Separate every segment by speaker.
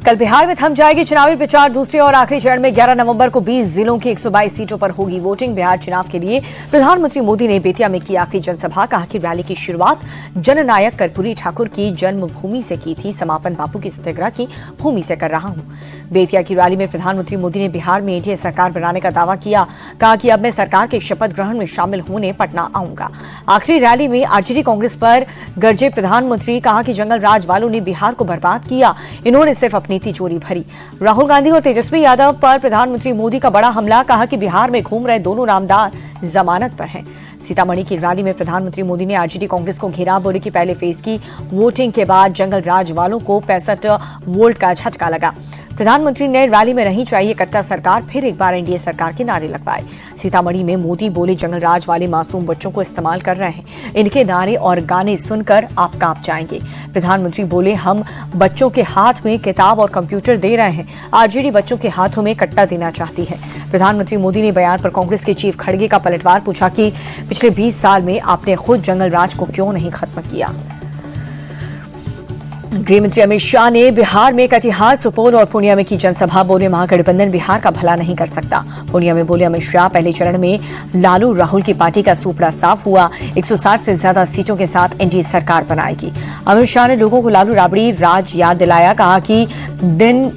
Speaker 1: कल बिहार में थम जाएगी चुनावी प्रचार। दूसरे और आखिरी चरण में 11 नवंबर को 20 जिलों की 122 सीटों पर होगी वोटिंग। बिहार चुनाव के लिए प्रधानमंत्री मोदी ने बेतिया में की आखिरी जनसभा। कहा कि रैली की शुरुआत जननायक कर्पूरी ठाकुर की जन्मभूमि से की थी, समापन बापू की सत्याग्रह की भूमि से कर रहा हूं। बेतिया की रैली में प्रधानमंत्री मोदी ने बिहार में एनडीए सरकार बनाने का दावा किया। कहा कि अब मैं सरकार के शपथ ग्रहण में शामिल होने पटना आऊंगा। आखिरी रैली में आरजेडी कांग्रेस पर गरजे प्रधानमंत्री। कहा कि जंगल राज वालों ने बिहार को बर्बाद किया, इन्होंने सिर्फ अपनी तिजोरी भरी। राहुल गांधी और तेजस्वी यादव पर प्रधानमंत्री मोदी का बड़ा हमला। कहा कि बिहार में घूम रहे दोनों नामदार जमानत पर हैं। सीतामढ़ी की रैली में प्रधानमंत्री मोदी ने आरजेडी कांग्रेस को घेरा। बोले कि पहले फेज की वोटिंग के बाद जंगल राज वालों को 65 वोल्ट का झटका लगा। प्रधानमंत्री ने रैली में नहीं चाहिए कट्टा सरकार, फिर एक बार एनडीए सरकार के नारे लगवाए। सीतामढ़ी में मोदी बोले जंगल राज वाले मासूम बच्चों को इस्तेमाल कर रहे हैं, इनके नारे और गाने सुनकर आप कांप जाएंगे। प्रधानमंत्री बोले हम बच्चों के हाथ में किताब और कंप्यूटर दे रहे हैं, आरजेडी बच्चों के हाथों में कट्टा देना चाहती है। प्रधानमंत्री मोदी ने बयान पर कांग्रेस के चीफ खड़गे का पलटवार पूछा कि पिछले 20 साल में आपने खुद जंगल राज को क्यों नहीं खत्म किया। गृहमंत्री अमित शाह ने बिहार में कटिहार, सुपौल और पूर्णिया में की जनसभा। बोले महागठबंधन बिहार का भला नहीं कर सकता। पूर्णिया में बोले अमित शाह पहले चरण में लालू राहुल की पार्टी का सूपड़ा साफ हुआ, 160 से ज्यादा सीटों के साथ एनडीए सरकार बनाएगी। अमित शाह ने लोगों को लालू राबड़ी राज याद दिलाया। कहा कि दिन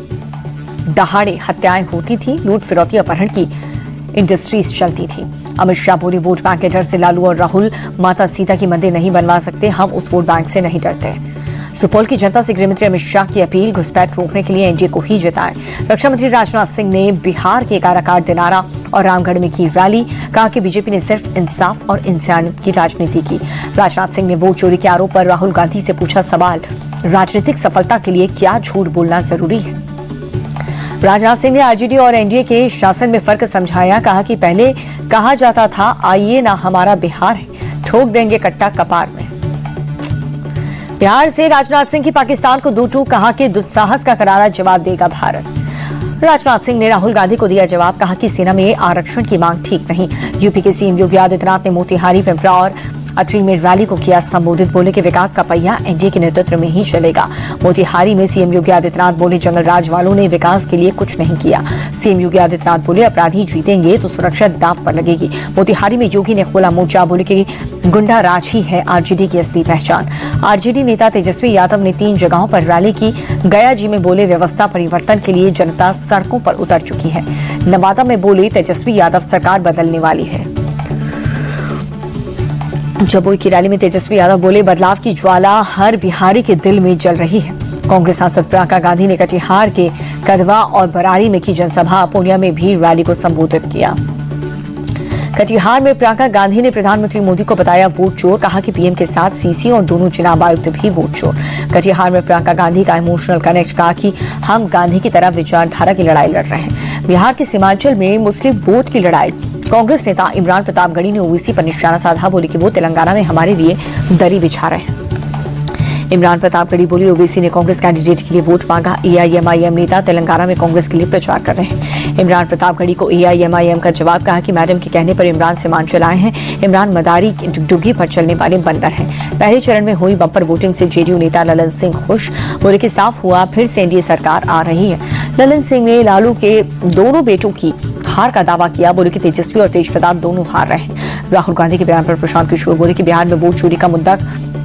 Speaker 1: दहाड़े हत्याएं होती थी, लूट फिरौती अपहरण की इंडस्ट्रीज चलती थी। अमित शाह बोले वोट बैंक के डर से लालू और राहुल माता सीता की मंदिर नहीं बनवा सकते, हम उस वोट बैंक से नहीं डरते। सुपौल की जनता से गृहमंत्री अमित शाह की अपील, घुसपैठ रोकने के लिए एनडीए को ही जिताएं। रक्षा मंत्री राजनाथ सिंह ने बिहार के काराकाट, दिनारा और रामगढ़ में की रैली। कहा कि बीजेपी ने सिर्फ इंसाफ और इंसानियत की राजनीति की। राजनाथ सिंह ने वोट चोरी के आरोप पर राहुल गांधी से पूछा सवाल, राजनीतिक सफलता के लिए क्या झूठ बोलना जरूरी है। राजनाथ सिंह ने आरजेडी और एनडीए के शासन में फर्क समझाया। कहा कि पहले कहा जाता था आइए ना हमारा बिहार है, ठोक देंगे कट्टा कपार में। बिहार से राजनाथ सिंह की पाकिस्तान को दो टूक। कहा कि दुस्साहस का करारा जवाब देगा भारत। राजनाथ सिंह ने राहुल गांधी को दिया जवाब। कहा कि सेना में आरक्षण की मांग ठीक नहीं। यूपी के सीएम योगी आदित्यनाथ ने मोतिहारी, पिंपरा और अतरी में रैली को किया संबोधित। बोले कि विकास का पहिया एनडीए के नेतृत्व में ही चलेगा। मोतिहारी में सीएम योगी आदित्यनाथ बोले जंगल राज वालों ने विकास के लिए कुछ नहीं किया। सीएम योगी आदित्यनाथ बोले अपराधी जीतेंगे तो सुरक्षा दांव पर लगेगी। मोतिहारी में योगी ने खोला मोर्चा। बोले कि गुंडा राज ही है आरजेडी की असली पहचान। आरजेडी नेता तेजस्वी यादव ने 3 जगहों पर रैली की। गया जी में बोले व्यवस्था परिवर्तन के लिए जनता सड़कों पर उतर चुकी है। नवादा में बोले तेजस्वी यादव सरकार बदलने वाली है। जमुई की रैली में तेजस्वी यादव बोले बदलाव की ज्वाला हर बिहारी के दिल में जल रही है। कांग्रेस सांसद प्रियंका गांधी ने कटिहार के कदवा और बरारी में की जनसभा। पूर्णिया में भी रैली को संबोधित किया। कटिहार में प्रियंका गांधी ने प्रधानमंत्री मोदी को बताया वोट चोर। कहा कि पीएम के साथ सीसी और दोनों चुनाव आयुक्त भी वोट चोर। कटिहार में प्रियंका गांधी का इमोशनल कनेक्ट। कहा कि हम गांधी की तरह विचारधारा की लड़ाई लड़ रहे हैं। बिहार के सीमांचल में मुस्लिम वोट की लड़ाई। कांग्रेस नेता इमरान प्रतापगढ़ी ने ओबीसी पर निशाना साधा। बोले कि वो तेलंगाना में हमारे लिए दरी बिछा रहे हैं। इमरान प्रतापगढ़ी बोली ओबीसी ने कांग्रेस कैंडिडेट के लिए वोट मांगा। एआईएमआईएम नेता तेलंगाना में कांग्रेस के लिए प्रचार कर रहे हैं। इमरान प्रतापगढ़ी को एआईएमआईएम का जवाब। कहा कि मैडम के कहने पर इमरान सीमांचल आए हैं। इमरान मदारी की डुगडुगी पर चलने वाले बंदर हैं। पहले चरण में हुई बम्पर वोटिंग से जेडीयू नेता ललन सिंह खुश। बोले कि साफ हुआ फिर से एनडीए सरकार आ रही है। ललन सिंह ने लालू के दोनों बेटों की हार का दावा किया। बोले कि तेजस्वी और तेज प्रताप दोनों हार रहे हैं। राहुल गांधी के बयान पर प्रशांत किशोर बोले कि बिहार में वोट चोरी का मुद्दा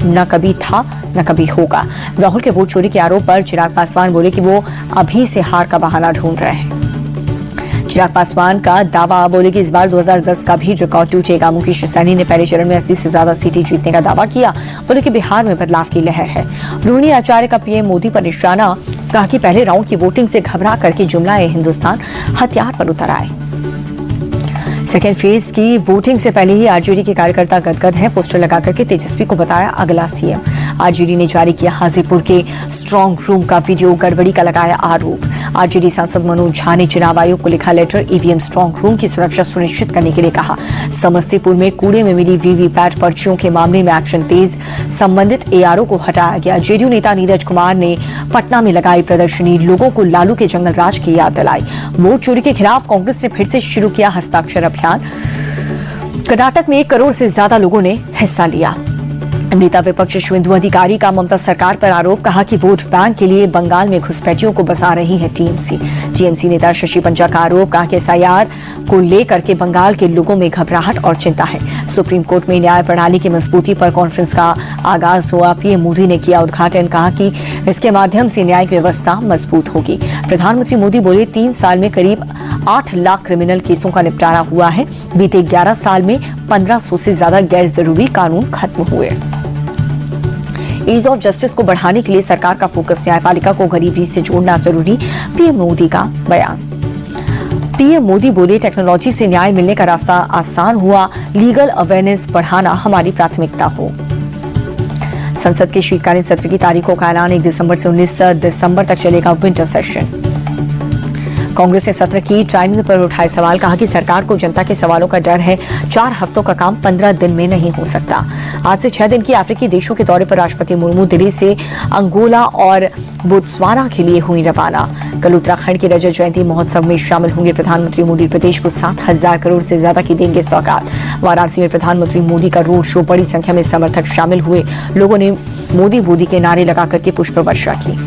Speaker 1: न कभी था न कभी होगा। राहुल के वोट चोरी के आरोप पर चिराग पासवान बोले कि वो अभी से हार का बहाना ढूंढ रहे हैं। चिराग पासवान का दावा। बोले कि इस बार 2010 का भी रिकॉर्ड टूटेगा। मुकेश सहनी ने पहले चरण में 80 से ज्यादा सीटें जीतने का दावा किया। बोले कि बिहार में बदलाव की लहर है। रोहिणी आचार्य का पीएम मोदी पर निशाना। कहा कि पहले राउंड की वोटिंग से घबरा करके जुमला हिंदुस्तान हथियार पर उतर आए। सेकेंड फेज की वोटिंग से पहले ही आरजेडी के कार्यकर्ता गदगद हैं। पोस्टर लगाकर के तेजस्वी को बताया अगला सीएम। आरजेडी ने जारी किया हाजीपुर के स्ट्रांग रूम का वीडियो। गड़बड़ी का लगाया आरोप। आरजेडी सांसद मनोज झा ने चुनाव आयोग को लिखा लेटर। ईवीएम स्ट्रांग रूम की सुरक्षा सुनिश्चित करने के लिए कहा। समस्तीपुर में कूड़े में मिली वीवीपैट पर्चियों के मामले में एक्शन तेज। संबंधित एआरओ को हटाया गया। जेडीयू नेता नीरज कुमार ने पटना में लगाई प्रदर्शनी। लोगों को लालू के जंगल राज की याद दिलाई। वोट चोरी के खिलाफ कांग्रेस ने फिर से शुरू किया हस्ताक्षर अभियान। कर्नाटक में 1 करोड़ से ज्यादा लोगों ने हिस्सा लिया। नेता विपक्ष शुभेंदु अधिकारी का ममता सरकार पर आरोप, कहा कि वोट बैंक के लिए बंगाल में घुसपैठियों को बसा रही है टीएमसी नेता शशि पंजा का आरोप, कहा कि एसआईआर को लेकर के बंगाल के लोगों में घबराहट और चिंता है। सुप्रीम कोर्ट में न्याय प्रणाली की मजबूती पर कॉन्फ्रेंस का आगाज हुआ। पीएम मोदी ने किया उद्घाटन, कहा कि इसके माध्यम से न्यायिक व्यवस्था मजबूत होगी। प्रधानमंत्री मोदी बोले 3 साल में करीब 8 लाख क्रिमिनल केसों का निपटारा हुआ है। बीते 11 साल में 1500 से ज्यादा गैर जरूरी कानून खत्म हुए। ईज ऑफ जस्टिस को बढ़ाने के लिए सरकार का फोकस, न्यायपालिका को गरीबी से जोड़ना जरूरी, पीएम मोदी का बयान। पीएम मोदी बोले टेक्नोलॉजी से न्याय मिलने का रास्ता आसान हुआ, लीगल अवेयरनेस बढ़ाना हमारी प्राथमिकता हो। संसद के शीतकालीन सत्र की तारीखों का ऐलान, 1 दिसंबर से 19 दिसंबर तक चलेगा विंटर सेशन। कांग्रेस ने सत्र की टाइमिंग पर उठाए सवाल, कहा कि सरकार को जनता के सवालों का डर है। 4 हफ्तों का काम 15 दिन में नहीं हो सकता। आज से 6 दिन की अफ्रीकी देशों के दौरे पर राष्ट्रपति मुर्मू दिल्ली से अंगोला और बोत्सवाना के लिए हुई रवाना। कल उत्तराखंड के रजत जयंती महोत्सव में शामिल होंगे प्रधानमंत्री मोदी। प्रदेश को 7,000 करोड़ से ज्यादा की देंगे सौगात। वाराणसी में प्रधानमंत्री मोदी का रोड शो, बड़ी संख्या में समर्थक शामिल हुए। लोगों ने मोदी के नारे लगाकर के पुष्प वर्षा की।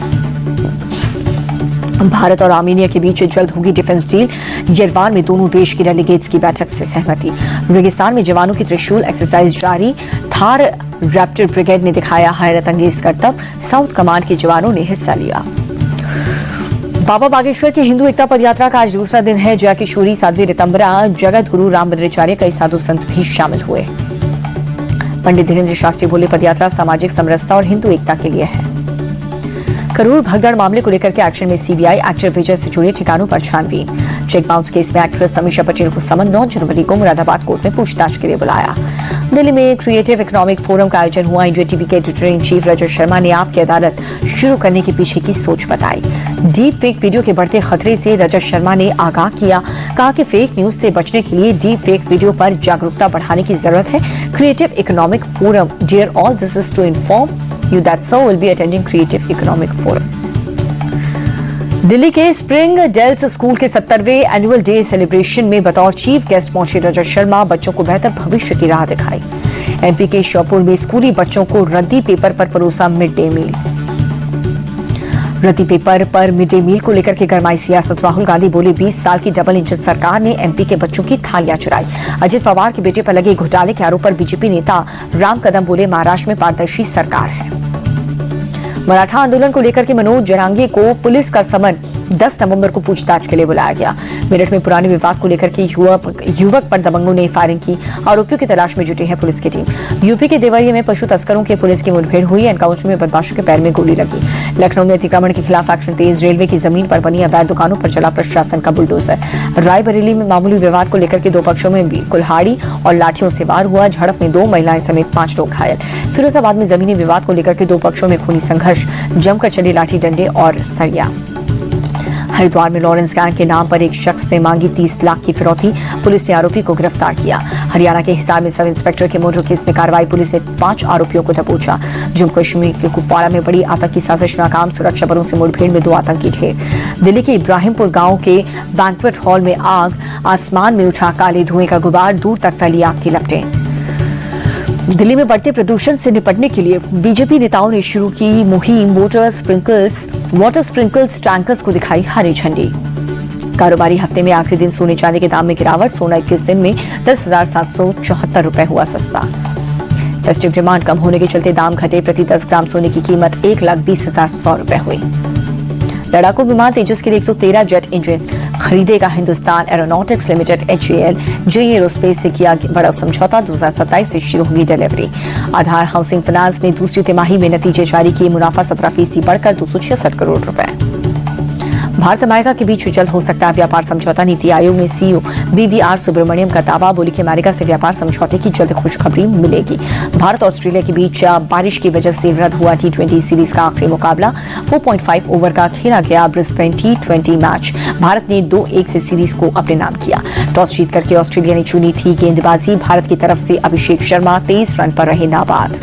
Speaker 1: भारत और आर्मेनिया के बीच जल्द होगी डिफेंस डील, येरेवान में दोनों देश की डेलीगेट्स की बैठक से सहमति। रेगिस्तान में जवानों की त्रिशूल एक्सरसाइज जारी, थार रैप्टर ब्रिगेड ने दिखाया हैरत अंगेज करतब, साउथ कमांड के जवानों ने हिस्सा लिया। बाबा बागेश्वर की हिंदू एकता पदयात्रा का आज दूसरा दिन है। जया किशोरी, साध्वी ऋतंबरा, जगत गुरु रामभद्राचार्य, कई साधु संत भी शामिल हुए। पंडित धीरेन्द्र शास्त्री बोले पदयात्रा सामाजिक समरसता और हिंदू एकता के लिए है। करूर भगदड़ मामले को लेकर के एक्शन में सीबीआई, एक्टर विजय से जुड़े ठिकानों पर छानबीन। चेक बाउंस केस में एक्ट्रेस समीक्षा पटेल को समन, 9 जनवरी को मुरादाबाद कोर्ट में पूछताछ के लिए बुलाया। दिल्ली में क्रिएटिव इकोनॉमिक फोरम का आयोजन हुआ। इंडिया टीवी के editor in chief Rajat Sharma ने आपकी अदालत शुरू करने के पीछे की सोच बताई। डीप फेक वीडियो के बढ़ते खतरे से रजत शर्मा ने आगाह किया, कहा कि फेक न्यूज से बचने के लिए डीप फेक वीडियो पर जागरूकता बढ़ाने की जरूरत है। Creative economic forum, dear all, this is to inform you that so will be attending creative economic forum. Delhi के स्प्रिंग डेल्स स्कूल के 70वें एनुअल डे सेलिब्रेशन में बतौर चीफ गेस्ट पहुंचे रजत शर्मा। बच्चों को बेहतर भविष्य की राह दिखाई। एमपी के श्योपुर में स्कूली बच्चों को रद्दी पेपर पर परोसा मिड डे मील। रद्दी पेपर पर मिड डे मील को लेकर के गरमाई सियासत। राहुल गांधी बोले 20 साल की डबल इंजन सरकार ने एमपी के बच्चों की थालियां चुराई। अजित पवार के बेटे पर लगे घोटाले के आरोप पर बीजेपी नेता राम कदम बोले महाराष्ट्र में पारदर्शी सरकार है। मराठा आंदोलन को लेकर के मनोज जरांगे को पुलिस का समन, 10 नवंबर को पूछताछ के लिए बुलाया गया। मेरठ में पुराने विवाद को लेकर के युवक पर दबंगों ने फायरिंग की। आरोपियों की तलाश में जुटी है पुलिस की टीम। यूपी के देवरिया में पशु तस्करों के पुलिस की मुठभेड़ हुई। एनकाउंटर में बदमाशों के पैर में गोली लगी। लखनऊ में अतिक्रमण के खिलाफ एक्शन तेज। रेलवे की जमीन पर बनी अवैध दुकानों पर चला प्रशासन का बुलडोजर। रायबरेली में मामूली विवाद को लेकर के 2 पक्षों में कुल्हाड़ी और लाठियों से वार हुआ। झड़प में 2 महिलाएं समेत 5 लोग घायल। फिरोजाबाद में जमीनी विवाद को लेकर के 2 पक्षों में खूनी संघर्ष, जमकर चले लाठी डंडे और सरिया। हरिद्वार में लॉरेंस गैंग के नाम पर एक शख्स से मांगी 30 लाख की फिरौती। पुलिस ने आरोपी को गिरफ्तार किया। हरियाणा के हिसार में सब इंस्पेक्टर के मोटर केस में कार्रवाई। पुलिस ने 5 आरोपियों को दबोचा। जम्मू कश्मीर के कुपवाड़ा में बड़ी आतंकी साजिश नाकाम। सुरक्षा बलों से मुठभेड़ में 2 आतंकी ढेर। दिल्ली के इब्राहिमपुर गांव के बैंक्वेट हॉल में आग, आसमान में उठा काले धुएं का गुबार, दूर तक फैली आग की लपटें। दिल्ली में बढ़ते प्रदूषण से निपटने के लिए बीजेपी नेताओं ने शुरू की मुहिम। वाटर स्प्रिंकल्स टैंकर्स को दिखाई हरी झंडी। कारोबारी हफ्ते में आखिरी दिन सोने चांदी के दाम में गिरावट। सोना 21 दिन में 10,774 रुपए हुआ सस्ता। फेस्टिव डिमांड कम होने के चलते दाम घटे। प्रति 10 ग्राम सोने की कीमत 1,20,100 रुपए हुई। लड़ाकू विमान तेजस के लिए 113 जेट इंजन खरीदेगा Hindustan Aeronautics Limited HAL। G E Aerospace से किया बड़ा समझौता। 2027 से शुरू होगी डिलीवरी। आधार हाउसिंग फाइनेंस ने दूसरी तिमाही में नतीजे जारी किए। मुनाफा 17% बढ़कर 266 करोड़ रुपए। भारत अमेरिका के बीच जल्द हो सकता है व्यापार समझौता। नीति आयोग में CEO BVR सुब्रमण्यम का दावा। बोली कि अमेरिका से व्यापार समझौते की जल्द खुशखबरी मिलेगी। भारत ऑस्ट्रेलिया के बीच बारिश की वजह से रद्द हुआ T20 सीरीज का आखिरी मुकाबला। 4.5 ओवर का खेला गया ब्रिस्बेन T20 मैच। भारत ने 2-1 से सीरीज को अपने नाम किया। टॉस जीत करके ऑस्ट्रेलिया ने चुनी थी गेंदबाजी। भारत की तरफ से अभिषेक शर्मा 23 रन पर रहे नाबाद।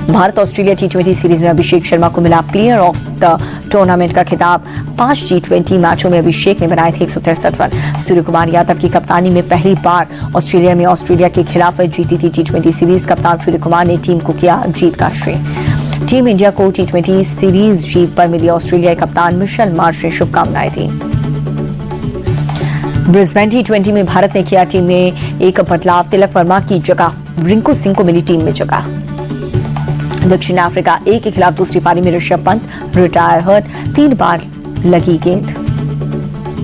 Speaker 1: भारत ऑस्ट्रेलिया टी20 सीरीज में अभिषेक शर्मा को मिला प्लेयर ऑफ द टूर्नामेंट का खिताब। 5 टी20 मैचों में अभिषेक ने बनाए थे 163 रन। सूर्य कुमार यादव की कप्तानी में पहली बार ऑस्ट्रेलिया में ऑस्ट्रेलिया के खिलाफ जीती थी टी20 सीरीज। कप्तान सूर्य कुमार ने टीम को किया जीत का श्रेय। टीम इंडिया को टी20 सीरीज जीत पर मिली ऑस्ट्रेलियाई कप्तान मिशेल मार्श ने शुभकामनाएं दी। ब्रिस्बेन टी20 में भारत ने किया टीम में एक बदलाव। तिलक वर्मा की जगह रिंकू सिंह को मिली टीम में जगह। दक्षिण अफ्रीका ए के खिलाफ दूसरी पारी में ऋषभ पंत रिटायर हर्ट, 3 बार लगी गेंद।